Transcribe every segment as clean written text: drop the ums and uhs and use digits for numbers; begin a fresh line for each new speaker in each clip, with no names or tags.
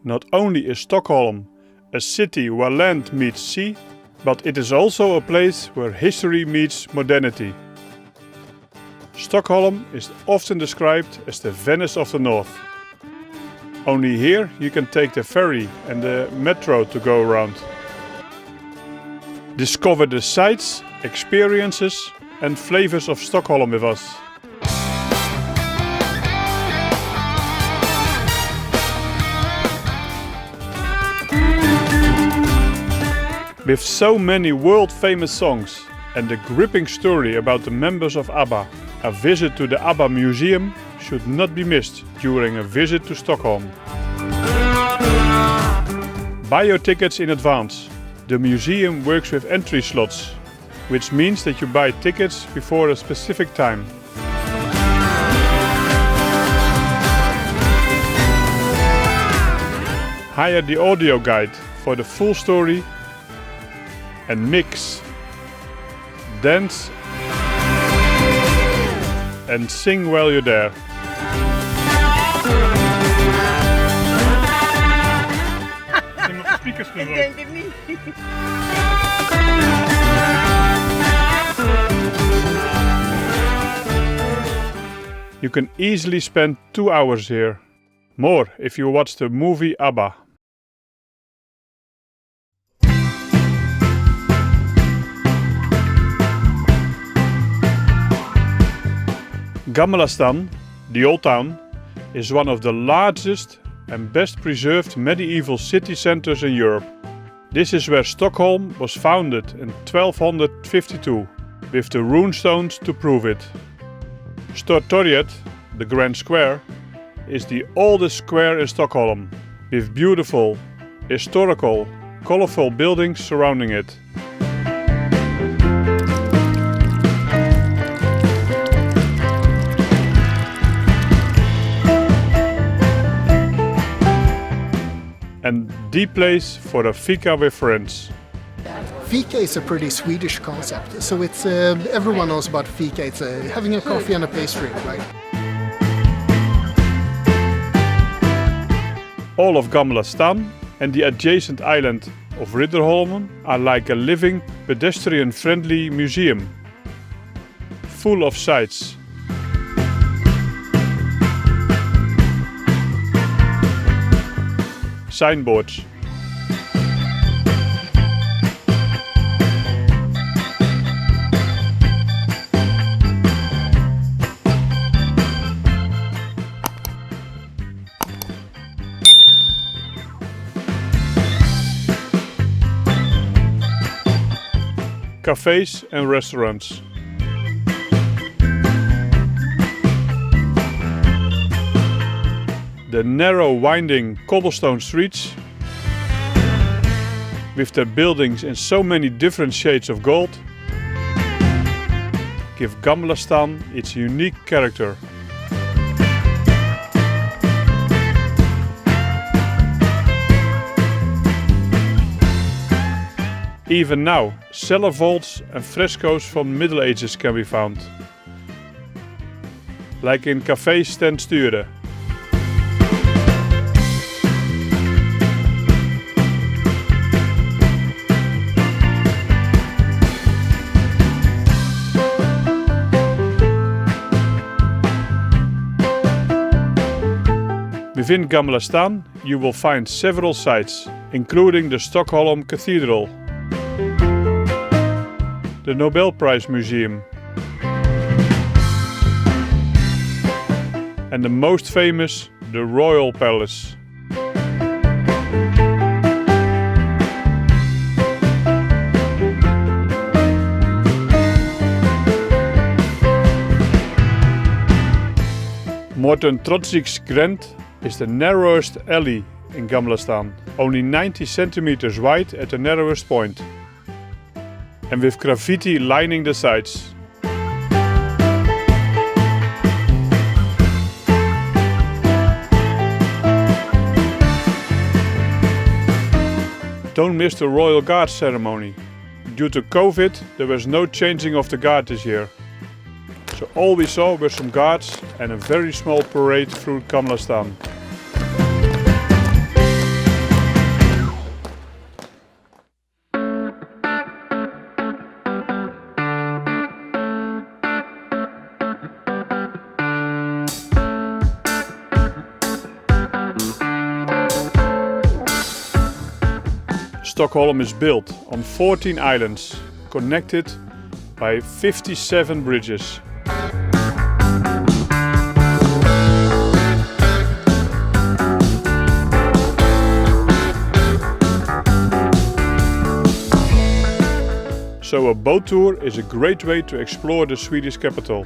Not only is Stockholm a city where land meets sea, but it is also a place where history meets modernity. Stockholm is often described as the Venice of the North. Only here you can take the ferry and the metro to go around. Discover the sights, experiences and flavors of Stockholm with us. With so many world-famous songs and the gripping story about the members of ABBA, a visit to the ABBA Museum should not be missed during a visit to Stockholm. Buy your tickets in advance. The museum works with entry slots, which means that you buy tickets before a specific time. Hire the audio guide for the full story and mix, dance and sing while you're there. You can easily spend 2 hours here. More if you watch the movie ABBA. Gamla Stan, the Old Town, is one of the largest and best preserved medieval city centers in Europe. This is where Stockholm was founded in 1252, with the runestones to prove it. Stortorget, the Grand Square, is the oldest square in Stockholm, with beautiful, historical, colorful buildings surrounding it. And the place for a fika with friends.
Fika is a pretty Swedish concept, so it's everyone knows about fika. It's having a coffee and a pastry, right?
All of Gamla Stan and the adjacent island of Ridderholmen are like a living, pedestrian-friendly museum, full of sights. Signboards. Cafes and restaurants. The narrow, winding cobblestone streets, with their buildings in so many different shades of gold, give Gamla Stan its unique character. Even now, cellar vaults and frescoes from the Middle Ages can be found, like in Café Sten Sture. Within Gamla Stan you will find several sites, including the Stockholm Cathedral, the Nobel Prize Museum, and the most famous, the Royal Palace. Morten Trotzig's Gränd is the narrowest alley in Gamla Stan, only 90 centimeters wide at the narrowest point, and with graffiti lining the sides. Don't miss the Royal Guard ceremony. Due to COVID, there was no changing of the guard this year. So all we saw were some guards and a very small parade through Gamla Stan. Stockholm is built on 14 islands, connected by 57 bridges. So a boat tour is a great way to explore the Swedish capital.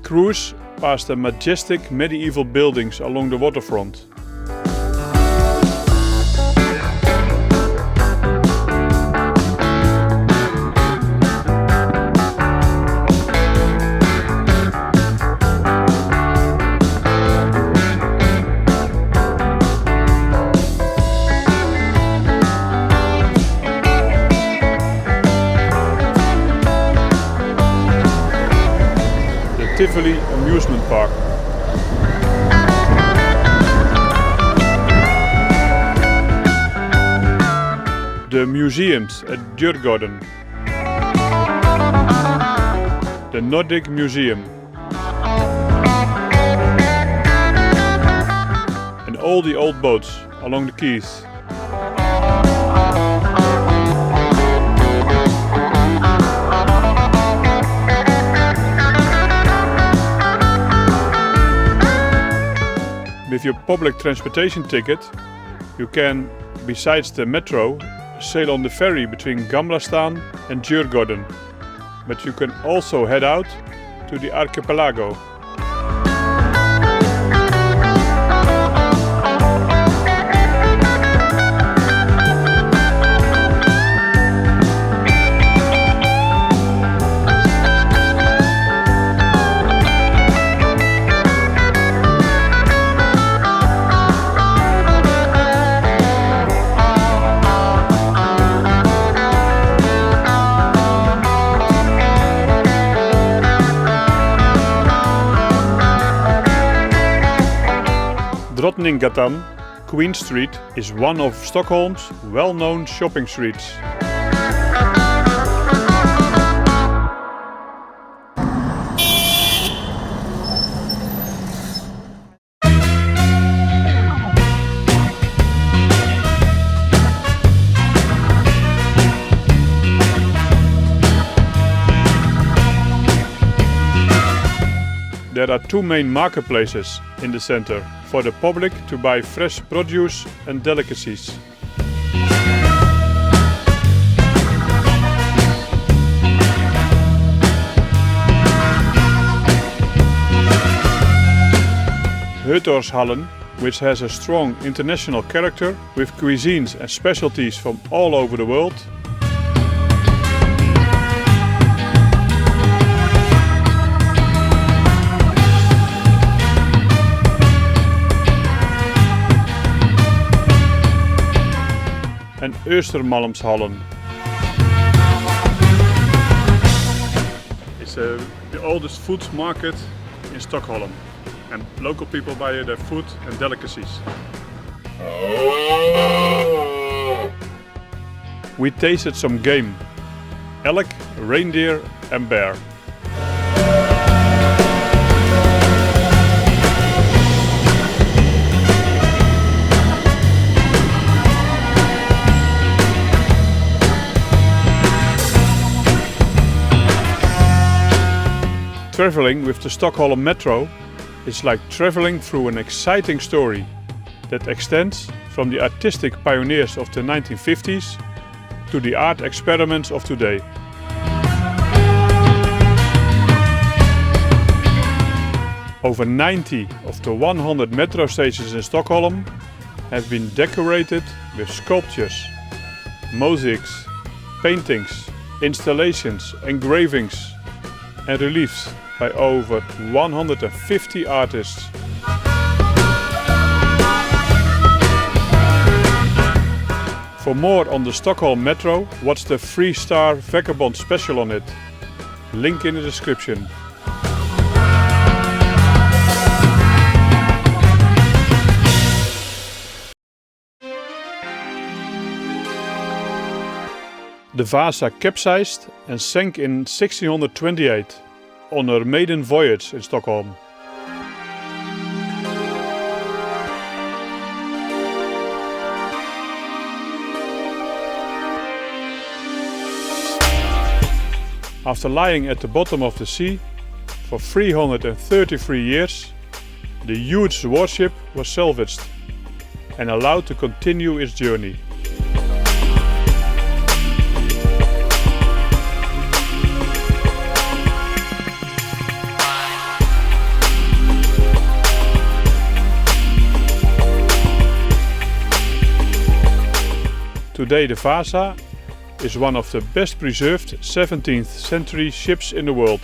Cruise past the majestic medieval buildings along the waterfront. Tivoli amusement park. The museums at Djurgården. The Nordic Museum. And all the old boats along the quays. With your public transportation ticket, you can, besides the metro, sail on the ferry between Gamla Stan and Djurgården. But you can also head out to the archipelago. Drottninggatan, Queen Street, is one of Stockholm's well-known shopping streets. There are two main marketplaces in the center for the public to buy fresh produce and delicacies. Hötorgshallen, which has a strong international character with cuisines and specialties from all over the world. And Östermalmshallen. It's the oldest food market in Stockholm, and local people buy their food and delicacies. We tasted some game: elk, reindeer and bear. Traveling with the Stockholm Metro is like traveling through an exciting story that extends from the artistic pioneers of the 1950s to the art experiments of today. Over 90 of the 100 metro stations in Stockholm have been decorated with sculptures, mosaics, paintings, installations, engravings and reliefs by over 150 artists. For more on the Stockholm Metro, watch the 3-star Vagabond special on it. Link in the description. The Vasa capsized and sank in 1628 on her maiden voyage in Stockholm. After lying at the bottom of the sea for 333 years, the huge warship was salvaged and allowed to continue its journey. Today the Vasa is one of the best preserved 17th century ships in the world.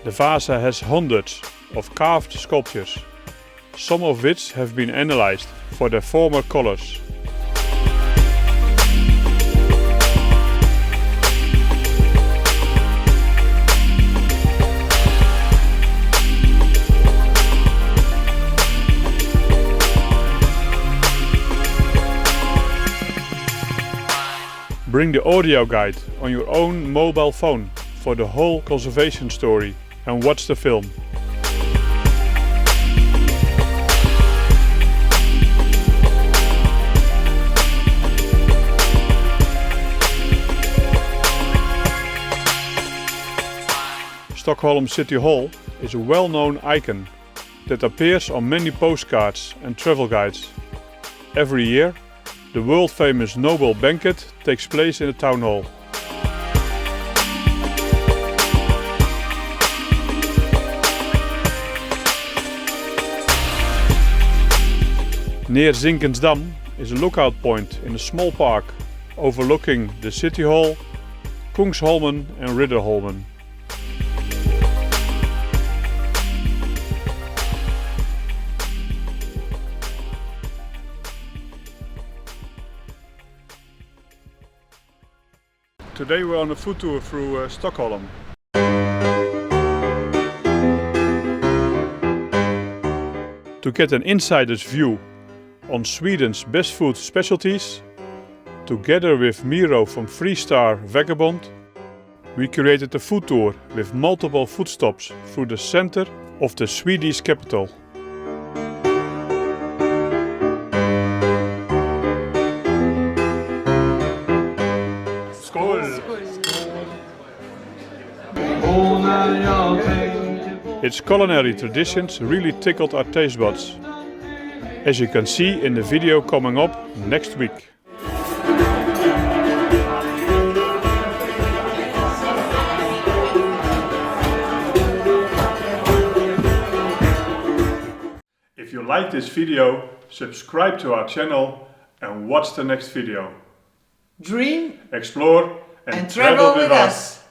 The Vasa has hundreds of carved sculptures, some of which have been analyzed for their former colors. Bring the audio guide on your own mobile phone for the whole conservation story and watch the film. Stockholm City Hall is a well-known icon that appears on many postcards and travel guides. Every year, the world-famous Nobel banquet takes place in the town hall. Near Zinkensdam is a lookout point in a small park overlooking the City Hall, Kungsholmen and Ridderholmen. Today we're on a food tour through Stockholm. To get an insider's view on Sweden's best food specialties, together with Miro from 3-Star Vagabond, we curated a food tour with multiple food stops through the center of the Swedish capital. Its culinary traditions really tickled our taste buds, as you can see in the video coming up next week. If you like this video, subscribe to our channel and watch the next video.
Dream
Explore and
and travel with us.